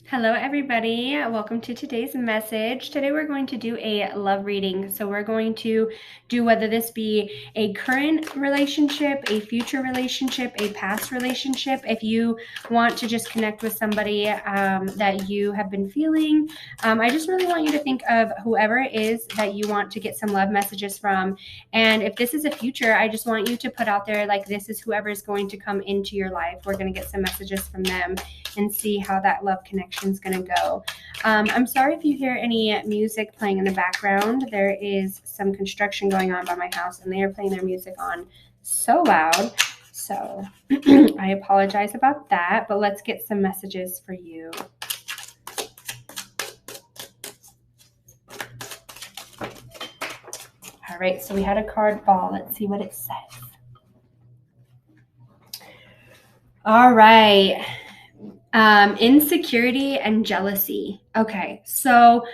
Hello, everybody. Welcome to today's message. Today, we're going to do a love reading. So, we're going to do whether this be a current relationship, a future relationship, a past relationship. If you want to just connect with somebody that you have been feeling, I just really want you to think of whoever it is that you want to get some love messages from. And if this is a future, I just want you to put out there like this is whoever is going to come into your life. We're going to get some messages from them and see how that love connection is going to go. I'm sorry if you hear any music playing in the background. There is some construction going on by my house, and they are playing their music on so loud. So I apologize about that, but let's get some messages for you. All right, so we had a card fall. Let's see what it says. All right. Insecurity and jealousy. Okay, so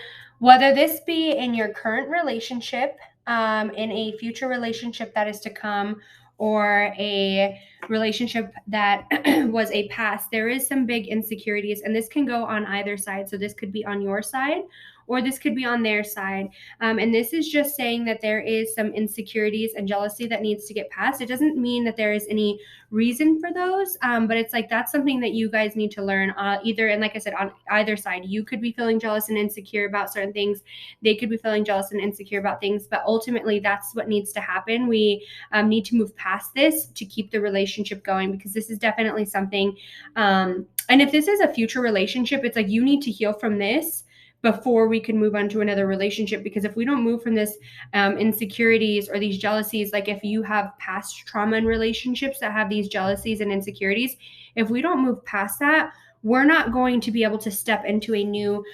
whether this be in your current relationship, in a future relationship that is to come, or a relationship that was a past, there is some big insecurities, and this can go on either side. So this could be on your side, or this could be on their side. And this is just saying that there is some insecurities and jealousy that needs to get past. It doesn't mean that there is any reason for those, but it's like that's something that you guys need to learn either. And like I said, on either side, you could be feeling jealous and insecure about certain things. They could be feeling jealous and insecure about things. But ultimately, that's what needs to happen. We need to move past this to keep the relationship going, because this is definitely something. And if this is a future relationship, it's like you need to heal from this before we can move on to another relationship. Because if we don't move from this insecurities or these jealousies, like if you have past trauma in relationships that have these jealousies and insecurities, if we don't move past that, we're not going to be able to step into a new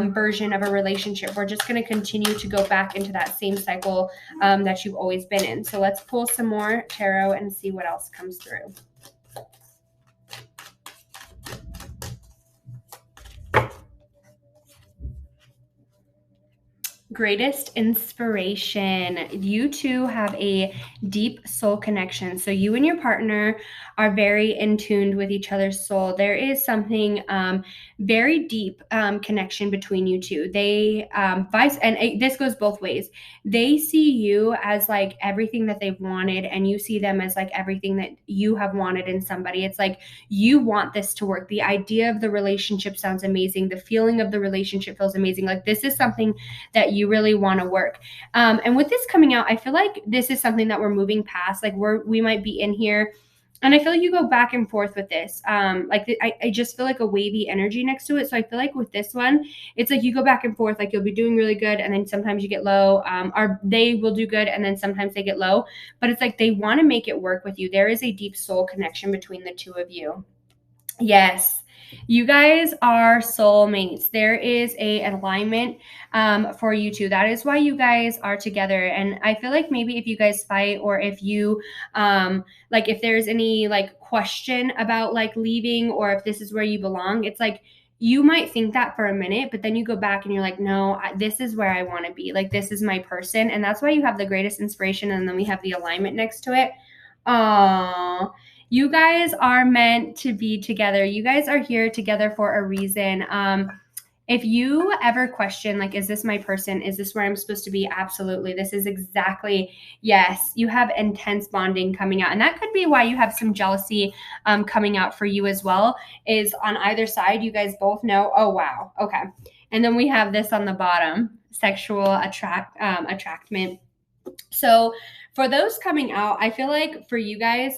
version of a relationship. We're just going to continue to go back into that same cycle that you've always been in. So let's pull some more tarot and see what else comes through. Greatest inspiration. You two have a deep soul connection. So you and your partner are very in tune with each other's soul. There is something very deep connection between you two. They this goes both ways. They see you as like everything that they've wanted, and you see them as like everything that you have wanted in somebody. It's like you want this to work. The idea of the relationship sounds amazing. The feeling of the relationship feels amazing. Like this is something that you really want to work. And with this coming out, I feel like this is something that we're moving past. Like we might be in here, and I feel like you go back and forth with this. I just feel like a wavy energy next to it. So I feel like with this one, it's like you go back and forth. Like you'll be doing really good, and then sometimes you get low. Or they will do good, and then sometimes they get low. But it's like they want to make it work with you. There is a deep soul connection between the two of you. Yes. You guys are soulmates. There is an alignment for you two. That is why you guys are together. And I feel like maybe if you guys fight, or if you like if there's any like question about like leaving, or if this is where you belong, it's like you might think that for a minute, but then you go back and you're like, no, this is where I want to be. Like this is my person. And that's why you have the greatest inspiration. And then we have the alignment next to it. Aww. You guys are meant to be together. You guys are here together for a reason. If you ever question, like, is this my person? Is this where I'm supposed to be? Absolutely. This is exactly, yes. You have intense bonding coming out. And that could be why you have some jealousy coming out for you as well, is on either side. You guys both know, oh, wow. Okay. And then we have this on the bottom, sexual attractment. So for those coming out, I feel like for you guys,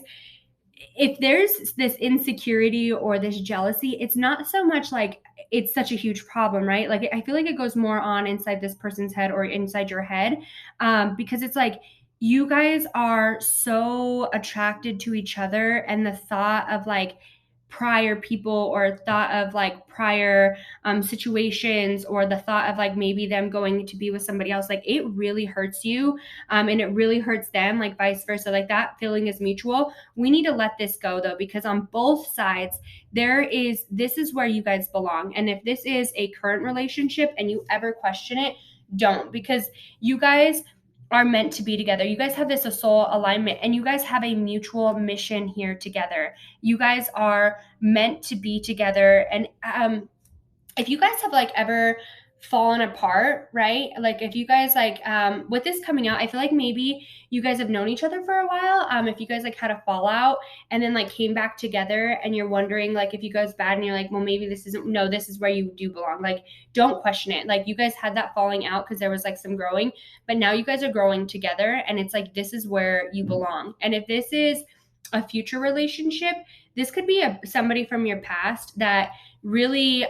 if there's this insecurity or this jealousy, it's not so much like it's such a huge problem, right? Like I feel like it goes more on inside this person's head or inside your head, because it's like you guys are so attracted to each other, and the thought of like prior people, or thought of like prior situations, or the thought of like maybe them going to be with somebody else, like it really hurts you, and it really hurts them, like vice versa. Like that feeling is mutual. We need to let this go though, because on both sides this is where you guys belong. And if this is a current relationship and you ever question it, don't, because you guys are meant to be together. You guys have this a soul alignment, and you guys have a mutual mission here together. You guys are meant to be together. And if you guys have like ever fallen apart, right? Like if you guys like with this coming out, I feel like maybe you guys have known each other for a while. If you guys like had a fallout and then like came back together and you're wondering like if you guys bad and you're like, well, maybe this isn't, no, this is where you do belong. Like don't question it. Like you guys had that falling out because there was like some growing, but now you guys are growing together and it's like this is where you belong. And if this is a future relationship, this could be somebody from your past that really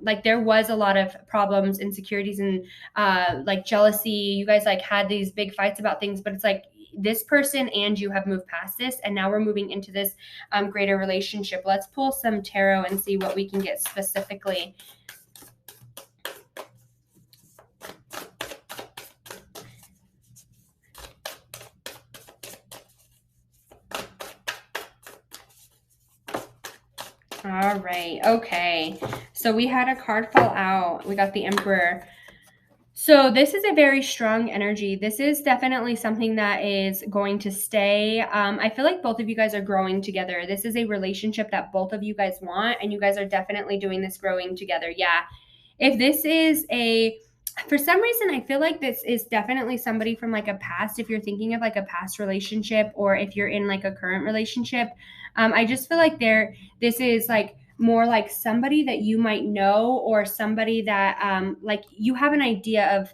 like there was a lot of problems, insecurities, and like jealousy. You guys like had these big fights about things, but it's like this person and you have moved past this and now we're moving into this greater relationship. Let's pull some tarot and see what we can get specifically. All right. Okay. So we had a card fall out. We got the Emperor. So this is a very strong energy. This is definitely something that is going to stay. I feel like both of you guys are growing together. This is a relationship that both of you guys want, and you guys are definitely doing this growing together. Yeah. If this is for some reason, I feel like this is definitely somebody from like a past. If you're thinking of like a past relationship, or if you're in like a current relationship, I just feel like this is like more like somebody that you might know, or somebody that like you have an idea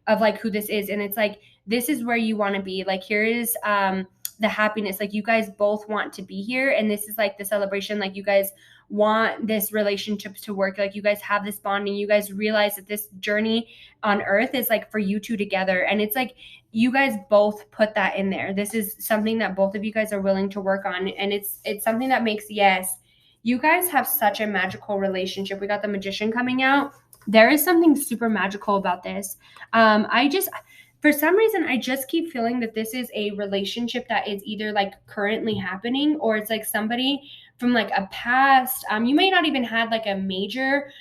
of like who this is, and it's like this is where you want to be. Like here is the happiness. Like you guys both want to be here, and this is like the celebration. Like you guys want this relationship to work. Like you guys have this bonding. You guys realize that this journey on earth is like for you two together, and it's like you guys both put that in there. This is something that both of you guys are willing to work on, and it's something that makes, yes, you guys have such a magical relationship. We got the Magician coming out. There is something super magical about this. For some reason, I just keep feeling that this is a relationship that is either like currently happening, or it's like somebody from like a past. You may not even had like a major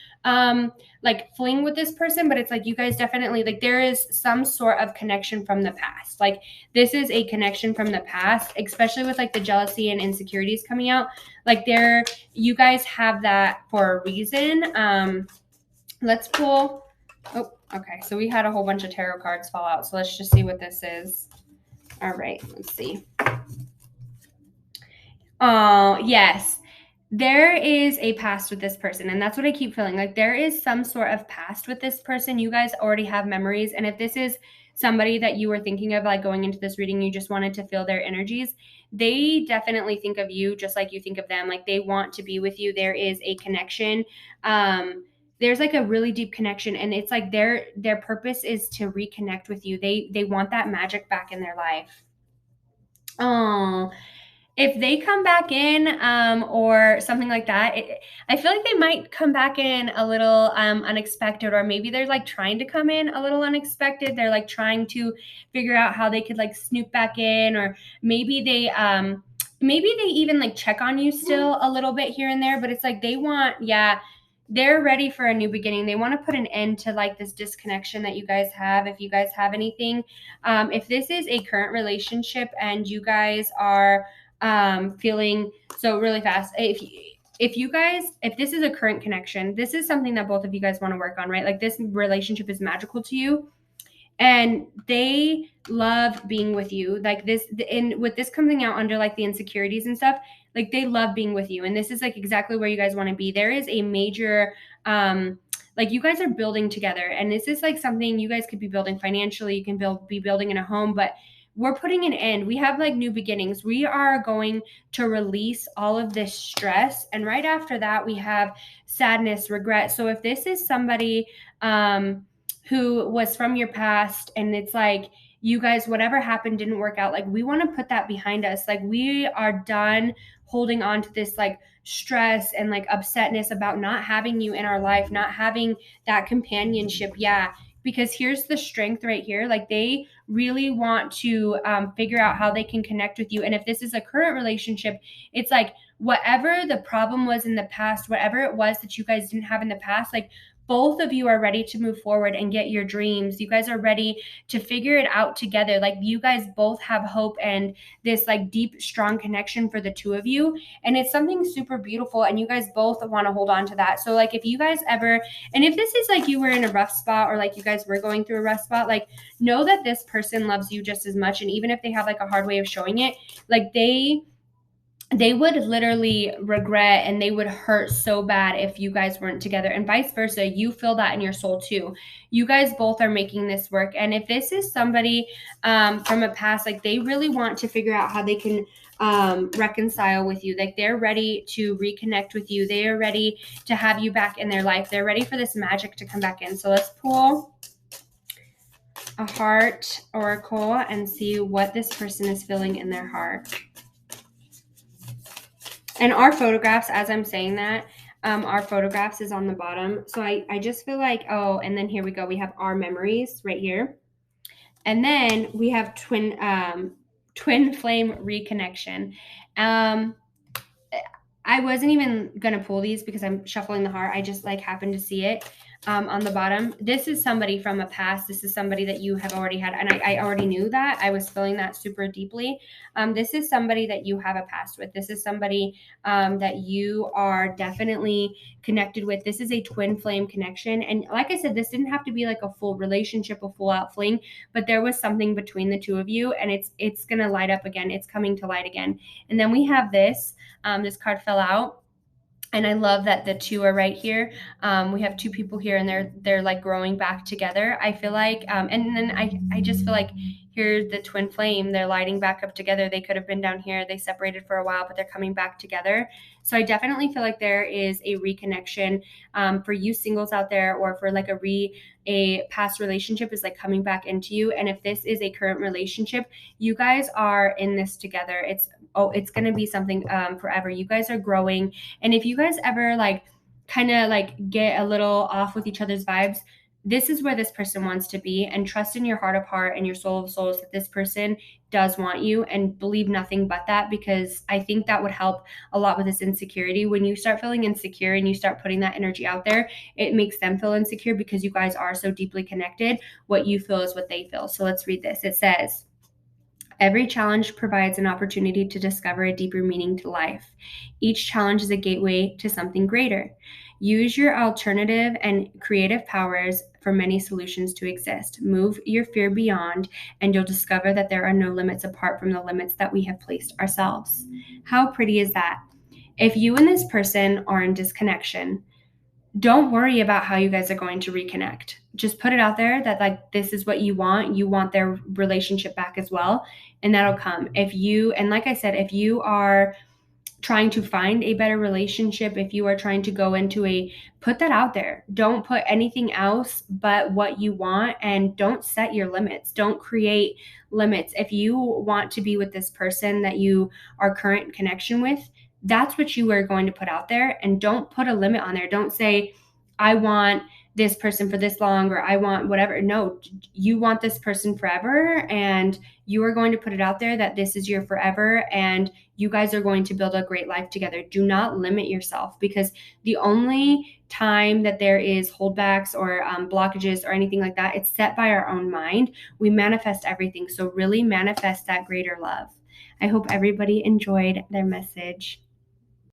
like fling with this person, but it's like you guys definitely like there is some sort of connection from the past. Like this is a connection from the past, especially with like the jealousy and insecurities coming out. Like you guys have that for a reason. Let's pull. Oh, okay. So we had a whole bunch of tarot cards fall out. So let's just see what this is. All right, let's see. Oh, yes. There is a past with this person, and that's what I keep feeling. Like there is some sort of past with this person. You guys already have memories, and if this is somebody that you were thinking of like going into this reading, you just wanted to feel their energies, they definitely think of you just like you think of them. Like they want to be with you. There is a connection. There's like a really deep connection, and it's like their purpose is to reconnect with you. They want that magic back in their life. Oh, if they come back in or something like that, I feel like they might come back in a little unexpected, or maybe they're like trying to come in a little unexpected. They're like trying to figure out how they could like snoop back in, or maybe they even like check on you still a little bit here and there, but it's like they're ready for a new beginning. They want to put an end to like this disconnection that you guys have, if you guys have anything. If this is a current relationship and you guys are feeling so really fast, if this is a current connection, this is something that both of you guys want to work on, right? Like this relationship is magical to you, and they love being with you. Like this, and with this coming out under like the insecurities and stuff, like they love being with you, and this is like exactly where you guys want to be. There is a major like you guys are building together, and this is like something you guys could be building financially. You can be building in a home, but we're putting an end. We have like new beginnings. We are going to release all of this stress, and right after that we have sadness, regret. So if this is somebody who was from your past, and it's like you guys, whatever happened didn't work out, like we want to put that behind us. Like we are done holding on to this like stress and like upsetness about not having you in our life, not having that companionship. Yeah, because here's the strength right here. Like they really want to figure out how they can connect with you. And if this is a current relationship, it's like whatever the problem was in the past, whatever it was that you guys didn't have in the past, like both of you are ready to move forward and get your dreams. You guys are ready to figure it out together. Like you guys both have hope and this like deep, strong connection for the two of you. And it's something super beautiful. And you guys both want to hold on to that. So like if you guys ever, and if this is like you were in a rough spot or like you guys were going through a rough spot, like know that this person loves you just as much. And even if they have like a hard way of showing it, like they would literally regret and they would hurt so bad if you guys weren't together, and vice versa. You feel that in your soul too. You guys both are making this work. And if this is somebody from a past, like they really want to figure out how they can reconcile with you. Like they're ready to reconnect with you. They are ready to have you back in their life. They're ready for this magic to come back in. So let's pull a heart oracle and see what this person is feeling in their heart. And our photographs, as I'm saying that, our photographs is on the bottom. So I just feel like, oh, and then here we go. We have our memories right here. And then we have twin flame reconnection. I wasn't even going to pull these because I'm shuffling the heart. I just like happened to see it on the bottom. This is somebody from a past. This is somebody that you have already had. And I already knew that. I was feeling that super deeply. This is somebody that you have a past with. This is somebody that you are definitely connected with. This is a twin flame connection. And like I said, this didn't have to be like a full relationship, a full out fling, but there was something between the two of you, and it's going to light up again. It's coming to light again. And then we have this. This card fell out. And I love that the two are right here. We have two people here, and they're like growing back together. I feel like, and then I just feel like here's the twin flame. They're lighting back up together. They could have been down here. They separated for a while, but they're coming back together. So I definitely feel like there is a reconnection for you singles out there, or for like a past relationship is like coming back into you. And if this is a current relationship, you guys are in this together. It's going to be something forever. You guys are growing. And if you guys ever like kind of like get a little off with each other's vibes, this is where this person wants to be. And trust in your heart of heart and your soul of souls that this person does want you, and believe nothing but that, because I think that would help a lot with this insecurity. When you start feeling insecure and you start putting that energy out there, it makes them feel insecure because you guys are so deeply connected. What you feel is what they feel. So let's read this. It says, every challenge provides an opportunity to discover a deeper meaning to life. Each challenge is a gateway to something greater. Use your alternative and creative powers for many solutions to exist. Move your fear beyond, and you'll discover that there are no limits apart from the limits that we have placed ourselves. How pretty is that? If you and this person are in disconnection, don't worry about how you guys are going to reconnect. Just put it out there that like this is what you want their relationship back as well, and that'll come. If you, and like I said, if you are trying to find a better relationship, if you are trying to go into put that out there. Don't put anything else but what you want, and don't set your limits. Don't create limits. If you want to be with this person that you are current connection with, that's what you are going to put out there, and don't put a limit on there. Don't say, I want this person for this long, or I want whatever. No, you want this person forever, and you are going to put it out there that this is your forever, and you guys are going to build a great life together. Do not limit yourself, because the only time that there is holdbacks or blockages or anything like that, it's set by our own mind. We manifest everything. So really manifest that greater love. I hope everybody enjoyed their message.